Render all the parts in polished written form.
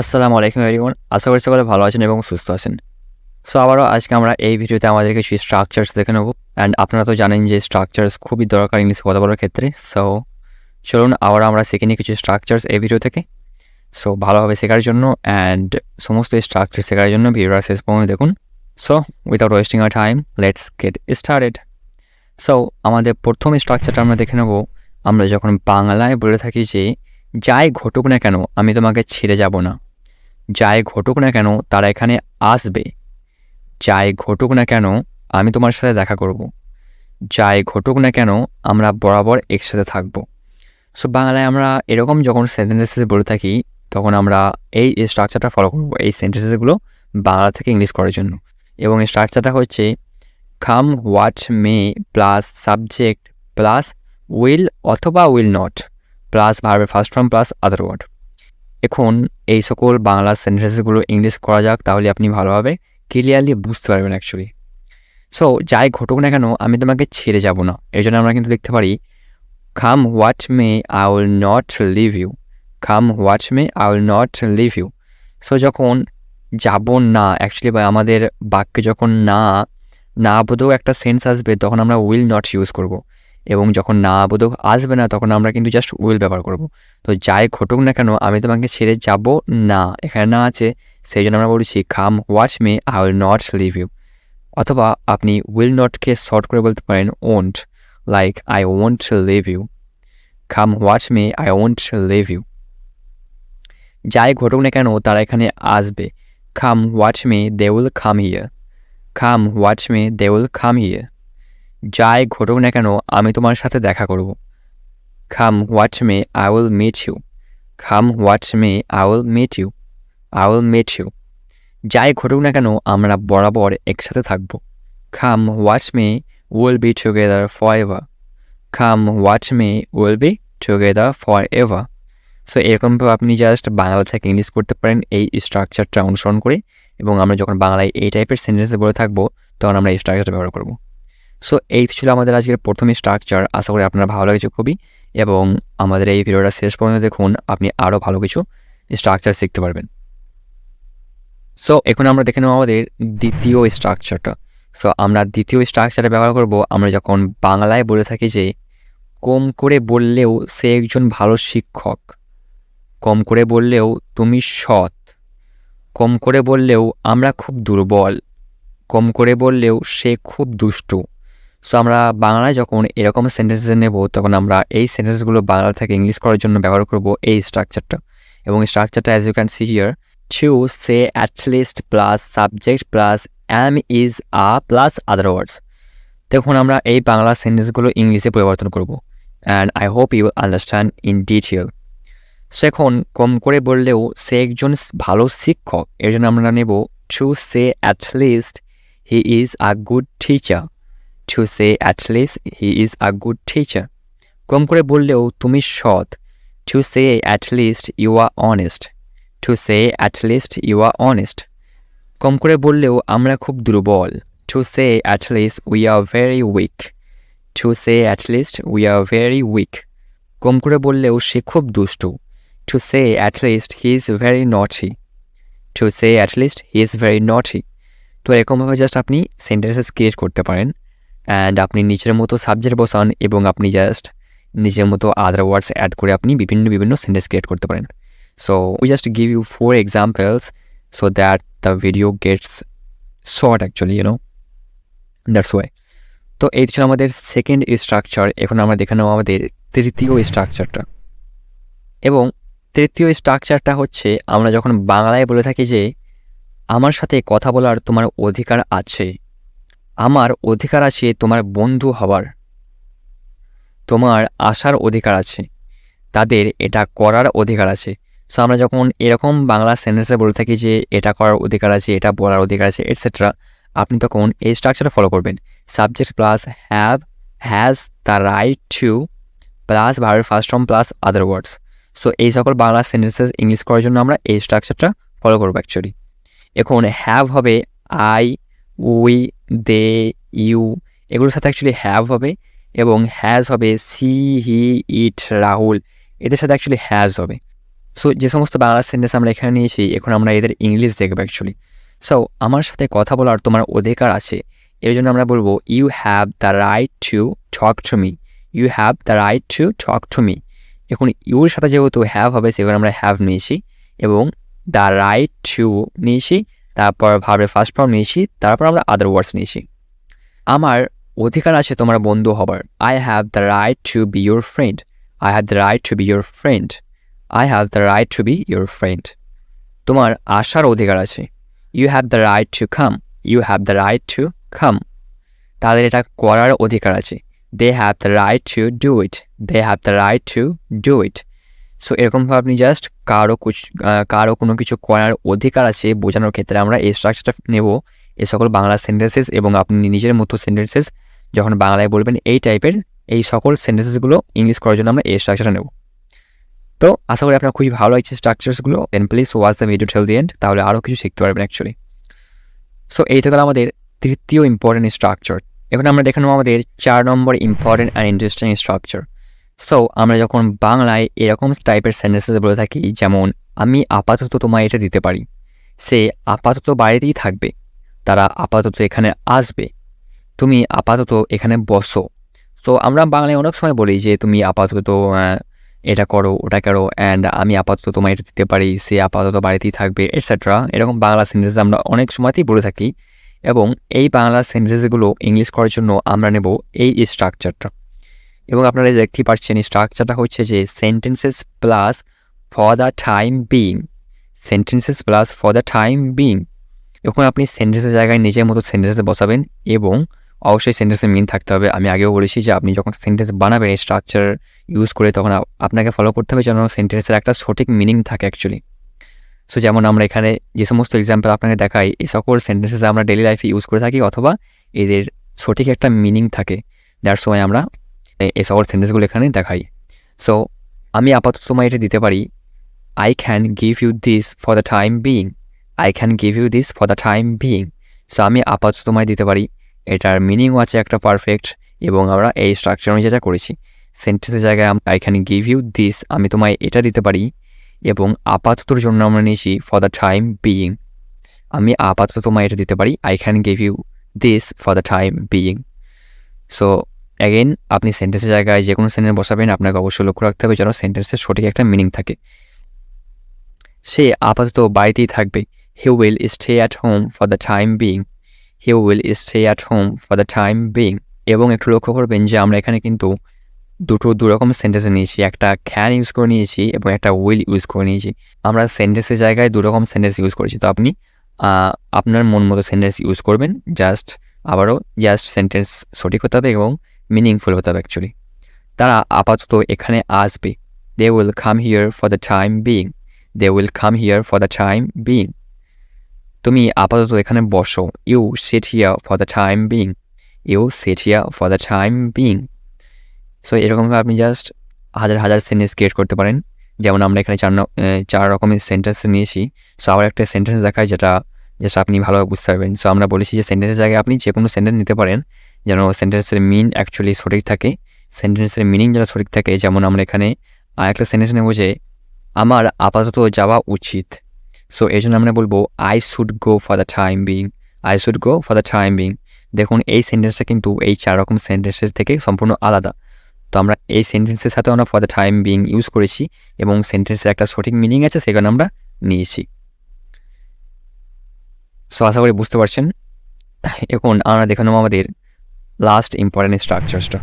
আসসালামু আলাইকুম এভরিওয়ান। আশা করি সকলে ভালো আছেন এবং সুস্থ আছেন। সো আবারও আজকে আমরা এই ভিডিওতে আমাদের কিছু স্ট্রাকচারস দেখে নেব। অ্যান্ড আপনারা তো জানেন যে স্ট্রাকচারস খুবই দরকার ইংলিশে কথা বলার ক্ষেত্রে। সো চলুন আবার আমরা শিখে নিই কিছু স্ট্রাকচারস এই ভিডিও থেকে। সো ভালোভাবে শেখার জন্য অ্যান্ড সমস্ত স্ট্রাকচার শেখার জন্য ভিডিওটা শেষ পর্যন্ত দেখুন। So without wasting our time let's get started. So আমাদের প্রথম স্ট্রাকচারটা আমরা দেখে নেব। আমরা যখন বাংলায় বলে থাকি যে যাই ঘটুক না কেন আমি তোমাকে ছেড়ে যাব না, যাই ঘটুক না কেন তারা এখানে আসবে, যাই ঘটুক না কেন আমি তোমার সাথে দেখা করব, যাই ঘটুক না কেন আমরা বরাবর একসাথে থাকব। সো বাংলায় আমরা এরকম যখন সেন্টেন্সেস বলে থাকি তখন আমরা এই স্ট্রাকচারটা ফলো করব এই সেন্টেন্সেসগুলো বাংলা থেকে ইংলিশ করার জন্য। এবং এই স্ট্রাকচারটা হচ্ছে come what may plus subject plus will অথবা উইল নট প্লাস ভার্বের first form plus other word. এখন এই সকল বাংলা সেন্টেন্সেসগুলো ইংলিশ করা যাক, তাহলে আপনি ভালোভাবে ক্লিয়ারলি বুঝতে পারবেন অ্যাকচুয়ালি। সো যাই ঘটুক না কেন আমি তোমাকে ছেড়ে যাব না, এর জন্য আমরা কিন্তু লিখতে পারি come what may I will not leave you, come what may I will not leave you. So যখন যাব না অ্যাকচুয়ালি বা আমাদের বাক্যে যখন না বোধক একটা সেন্স আসবে তখন আমরা উইল নট ইউজ করব, এবং যখন না বোধক আসবে না তখন আমরা কিন্তু জাস্ট উইল ব্যবহার করব। তো যাই ঘটুক না কেন আমি তোমাকে ছেড়ে যাব না, এখানে না আছে, সেই জন্য আমরা বলছি come what may I will not leave you. অথবা আপনি উইল নটকে শর্ট করে বলতে পারেন won't, like I won't leave you, come what may I won't leave you. যাই ঘটুক না কেন তারা এখানে আসবে, come what may they will come here, come what may they will come here. যাই ঘটুক না কেন আমি তোমার সাথে দেখা করব, come what may I will meet you, come what may I will meet you, I will meet you. যাই ঘটুক না কেন আমরা বরাবর একসাথে থাকব, come what may will be together for ever, come what may will be together for ever. So এরকমভাবে আপনি জাস্ট বাংলা থেকে ইংলিশ করতে পারেন এই স্ট্রাকচারটা অনুসরণ করে, এবং আমরা যখন বাংলায় এই টাইপের সেন্টেন্সে বলে থাকবো তখন আমরা এই স্ট্রাকচারটা ব্যবহার করব। সো এই ছিল আমাদের আজকের প্রথম স্ট্রাকচার। আশা করি আপনার ভালো লাগছে খুবই, এবং আমাদের এই ভিডিওটা শেষ পর্যন্ত দেখুন, আপনি আরও ভালো কিছু স্ট্রাকচার শিখতে পারবেন। সো এখন আমরা দেখে নেব আমাদের দ্বিতীয় স্ট্রাকচারটা। সো আমরা দ্বিতীয় স্ট্রাকচারটা ব্যবহার করব আমরা যখন বাংলায় বলে থাকি যে কম করে বললেও সে একজন ভালো শিক্ষক, কম করে বললেও তুমি সৎ, কম করে বললেও আমরা খুব দুর্বল, কম করে বললেও সে খুব দুষ্টু। সো আমরা বাংলায় যখন এরকম সেন্টেন্সেস নেব তখন আমরা এই সেন্টেন্সগুলো বাংলা থেকে ইংলিশ করার জন্য ব্যবহার করব এই স্ট্রাকচারটা। এবং স্ট্রাকচারটা as you can see here, to say at least plus subject plus am is are plus other words. দেখুন আমরা এই বাংলা সেন্টেন্সগুলো ইংলিশে পরিবর্তন করব, and I hope you understand in detail. So এখন কম করে বললেও সে একজন ভালো শিক্ষক, এর জন্য আমরা নেব to say at least he is a good teacher, to say at least he is a good teacher. কম করে বললেও তুমি সৎ, to say at least you are honest, to say at least you are honest. কম করে বললেও আমরা খুব দুর্বল, to say at least we are very weak, to say at least we are very weak. কম করে বললেও সে খুব দুষ্টু, to say at least he is very নটি, two say at least he is very নটি। তো এরকমভাবে জাস্ট আপনি সেন্টেন্সেস ক্রিয়েট করতে পারেন, অ্যান্ড আপনি নিজের মতো সাবজেক্ট বসান এবং আপনি জাস্ট নিজের মতো আদার ওয়ার্ডস অ্যাড করে আপনি বিভিন্ন সেন্টেন্স ক্রিয়েট করতে পারেন। So we just give you 4 examples so that the video gets short actually, that's why. তো এই ছিল আমাদের সেকেন্ড স্ট্রাকচার। এখন আমরা দেখে নেব আমাদের তৃতীয় স্ট্রাকচারটা। এবং তৃতীয় স্ট্রাকচারটা হচ্ছে আমরা যখন বাংলায় বলে থাকি যে আমার সাথে কথা বলার তোমার অধিকার আছে, আমার অধিকার আছে তোমার বন্ধু হবার, তোমার আসার অধিকার আছে, তাদের এটা করার অধিকার আছে। সো আমরা যখন এরকম বাংলা সেন্টেন্সে বলে থাকি যে এটা করার অধিকার আছে, এটা বলার অধিকার আছে এটসেট্রা, আপনি তখন এই স্ট্রাকচারটা ফলো করবেন। Subject plus have, has the right two plus ভার্বের ফার্স্ট ফর্ম প্লাস আদার ওয়ার্ডস। সো এই সকল বাংলা সেন্টেন্সেস ইংলিশ করার জন্য আমরা এই স্ট্রাকচারটা ফলো করবো অ্যাকচুয়ালি। এখন হ্যাভ হবে আই, উই, দে, ইউ, এগুলোর সাথে অ্যাকচুয়ালি হ্যাভ হবে, এবং হ্যাজ হবে সি, হি, ইট, রাহুল, এদের সাথে অ্যাকচুয়ালি হ্যাজ হবে। সো যে সমস্ত বাংলা সেন্টেন্স আমরা এখানে নিয়েছি, এখন আমরা এদের ইংলিশ দেখবো অ্যাকচুয়ালি। সো আমার সাথে কথা বলার তোমার অধিকার আছে, এর জন্য আমরা বলবো you have the right to talk to me. You have the right to talk to me. এখন ইউর সাথে যেহেতু হ্যাভ হবে, সেখানে আমরা হ্যাভ নিয়েছি এবং দ্য রাইট টু নিয়েছি, তারপর ভার্বের ফার্স্ট ফর্ম নিয়েছি, তারপর আমরা আদার ওয়ার্ডস নিয়েছি। আমার অধিকার আছে তোমার বন্ধু হবার। I have the right to be your friend. I have the right to be your friend. I have the right to be your friend. তোমার আসার অধিকার আছে। You have the right to come. You have the right to come. তাদের এটা করার অধিকার আছে। They have the right to do it. They have the right to do it. So এরকমভাবে আপনি জাস্ট কারো কোনো কিছু করার অধিকার আছে বোঝানোর ক্ষেত্রে আমরা এই স্ট্রাকচারটা নেব এই সকল বাংলা সেন্টেন্সেস, এবং আপনি নিজের মতো সেন্টেন্সেস যখন বাংলায় বলবেন এই টাইপের এই সকল সেন্টেন্সেসগুলো ইংলিশ করার জন্য আমরা এই স্ট্রাকচারটা নেব। তো আশা করি আপনার খুবই ভালো লাগছে স্ট্রাকচারসগুলো। Then please watch the video till the end, তাহলে আরও কিছু শিখতে পারবেন অ্যাকচুয়ালি। সো এই তো গেল আমাদের তৃতীয় ইম্পর্টেন্ট স্ট্রাকচার। এখন আমরা দেখে নেব আমাদের 4 number important and interesting structure. So আমরা যখন বাংলায় এরকম টাইপের সেন্টেন্সেস বলে থাকি, যেমন আমি আপাতত তোমায় এটা দিতে পারি, সে আপাতত বাড়িতেই থাকবে, তারা আপাতত এখানে আসবে, তুমি আপাতত এখানে বসো। সো আমরা বাংলায় অনেক সময় বলি যে তুমি আপাতত এটা করো, ওটা করো, অ্যান্ড আমি আপাতত তোমায় এটা দিতে পারি, সে আপাতত বাড়িতেই থাকবে, এটসেট্রা। এরকম বাংলা সেন্টেন্স আমরা অনেক সময়তেই বলে থাকি, এবং এই বাংলা সেন্টেন্সগুলো ইংলিশ করার জন্য আমরা নেব এই স্ট্রাকচারটা। এবং আপনারা দেখতেই পাচ্ছেন স্ট্রাকচারটা হচ্ছে যে sentences plus for the time being. Sentences plus for the time being. এখন আপনি সেন্টেন্সের জায়গায় নিজের মতো সেন্টেন্সে বসাবেন, এবং অবশ্যই সেন্টেন্সের মিন থাকতে হবে। আমি আগেও বলেছি যে আপনি যখন সেন্টেন্স বানাবেন এই স্ট্রাকচার ইউজ করে, তখন আপনাকে ফলো করতে হবে যেন সেন্টেন্সের একটা সঠিক মিনিং থাকে অ্যাকচুয়ালি। সো যেমন আমরা এখানে যে সমস্ত এক্সাম্পল আপনাকে দেখাই, এই সকল সেন্টেন্সেস আমরা ডেলি লাইফে ইউজ করে থাকি, অথবা এদের সঠিক একটা মিনিং থাকে। দ্যাটস ওয়াই আমরা এই সকল সেন্টেন্সগুলো এখানে দেখাই। সো আমি আপাতত তোমায় এটা দিতে পারি, I can give you this for the time being. I can give you this for the time being. So আমি আপাতত তোমায় দিতে পারি, এটার মিনিংও আছে একটা পারফেক্ট, এবং আমরা এই স্ট্রাকচার অনুযায়ী যেটা করেছি, সেন্টেন্সের জায়গায় I can give you this, আমি তোমায় এটা দিতে পারি, এবং আপাততর জন্য আমরা নিয়েছি ফর দ্য টাইম বিইং। আমি আপাতত তোমায় এটা দিতে পারি, I can give you this for the time being. So again আপনি সেন্টেন্সের জায়গায় যে কোনো সেন্টেন্স বসাবেন, আপনাকে অবশ্যই লক্ষ্য রাখতে হবে যেন সেন্টেন্সের সঠিক একটা মিনিং থাকে। সে আপাতত বাড়িতেই থাকবে, he will stay at home for the time being. He will stay at home for the time being. এবং একটু লক্ষ্য করবেন যে আমরা এখানে কিন্তু দু রকম সেন্টেন্স নিয়েছি, একটা ক্যান ইউজ করে নিয়েছি এবং একটা উইল ইউজ করে নিয়েছি। আমরা সেন্টেন্সের জায়গায় দু রকম সেন্টেন্স ইউজ করেছি। তো আপনি আপনার মন মতো সেন্টেন্স ইউজ করবেন, জাস্ট সেন্টেন্স সঠিক হতে হবে এবং মিনিংফুল হতে হবে অ্যাকচুয়ালি। তারা আপাতত এখানে আসবে, they will come here for the time being. They will come here for the time being. তুমি আপাতত এখানে বসো, you sit here for the time being. You sit here for the time being. So এরকমভাবে আপনি just হাজার sentence create করতে পারেন। যেমন আমরা এখানে 4 রকমের সেন্টেন্স নিয়েছি। সো আবার একটা সেন্টেন্স দেখায় যেটা আপনি ভালোভাবে বুঝতে পারবেন। সো আমরা বলেছি যে সেন্টেন্সের জায়গায় আপনি যে কোনো সেন্টেন্স নিতে পারেন যেন সেন্টেন্সের মিন অ্যাকচুয়ালি সঠিক থাকে, সেন্টেন্সের মিনিং যেন সঠিক থাকে। যেমন আমরা এখানে একটা সেন্টেন্স নেব যে আমার আপাতত যাওয়া উচিত। সো এই জন্য আমরা বলবো I should go for the time being. I should go for the time being. দেখুন এই সেন্টেন্সটা কিন্তু এই 4 রকম সেন্টেন্সের থেকে সম্পূর্ণ আলাদা। তো আমরা এই সেন্টেন্সের সাথে আমরা for the time being use করেছি, এবং সেন্টেন্সের একটা সঠিক মিনিং আছে সেখানে আমরা নিয়েছি। সো আশা করি বুঝতে পারছেন। এখন আমরা দেখে নেব আমাদের লাস্ট ইম্পর্টেন্ট স্ট্রাকচারসটা।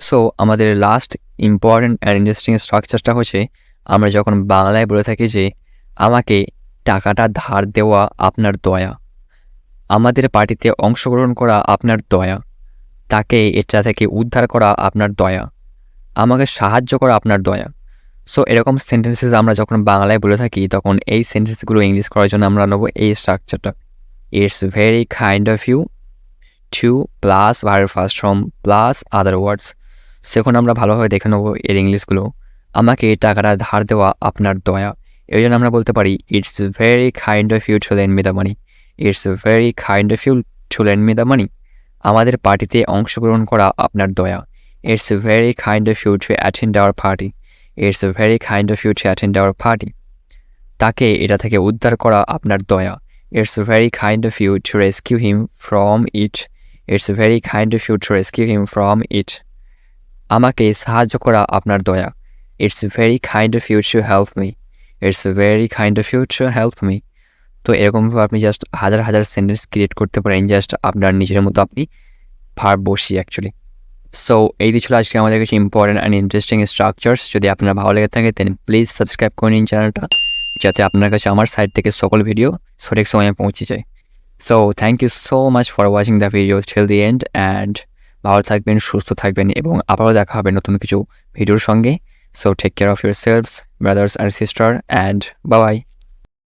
সো আমাদের লাস্ট ইম্পর্টেন্ট অ্যান্ড ইন্টারেস্টিং স্ট্রাকচারটা হচ্ছে আমরা যখন বাংলায় বলে থাকি যে আমাকে টাকাটা ধার দেওয়া আপনার দয়া, আমাদের পার্টিতে অংশগ্রহণ করা আপনার দয়া, তাকে এটা থেকে উদ্ধার করা আপনার দয়া, আমাকে সাহায্য করা আপনার দয়া। সো এরকম সেন্টেন্সেস আমরা যখন বাংলায় বলে থাকি, তখন এই সেন্টেন্সগুলো ইংলিশ করার জন্য আমরা নেব এই স্ট্রাকচারটা। It's very kind of you to plus verb first form plus other words. সেখন আমরা ভালোভাবে দেখে নেব এর ইংলিশগুলো। আমাকে টাকাটা ধার দেওয়া আপনার দয়া, এই জন্য আমরা বলতে পারি it's very kind of you to lend me the money. It's very kind of you to lend me the money. আমাদের পার্টিতে অংশগ্রহণ করা আপনার দয়া। It's very kind of you to attend our party. It's very kind of you to attend our party. তাকে এটা থেকে উদ্ধার করা আপনার দয়া। It's very kind of you to rescue him from it. It's very kind of you to rescue him from it. আমাকে সাহায্য করা আপনার দয়া। It's very kind of you to help me. It's very kind of you to help me. তো এরকমভাবে আপনি just হাজার হাজার সেন্টেন্স ক্রিয়েট করতে পারেন, জাস্ট আপনার নিজের মতো আপনি ভার্ব বসিয়ে অ্যাকচুয়ালি। সো এই ছিল আজকে আমাদের কিছু ইম্পর্টেন্ট অ্যান্ড ইন্টারেস্টিং স্ট্রাকচার্স। যদি আপনার ভালো লেগে থাকে দেন প্লিজ সাবস্ক্রাইব করে নিন চ্যানেলটা, যাতে আপনার কাছে আমার সাইড থেকে সকল ভিডিও সঠিক সময়ে পৌঁছে যায়। So thank you so much for watching the video till the end, and ভালো থাকবেন, সুস্থ থাকবেন এবং আবারও দেখা হবে নতুন কিছু ভিডিওর সঙ্গে। So take care of yourselves, brothers and sister, and bye by.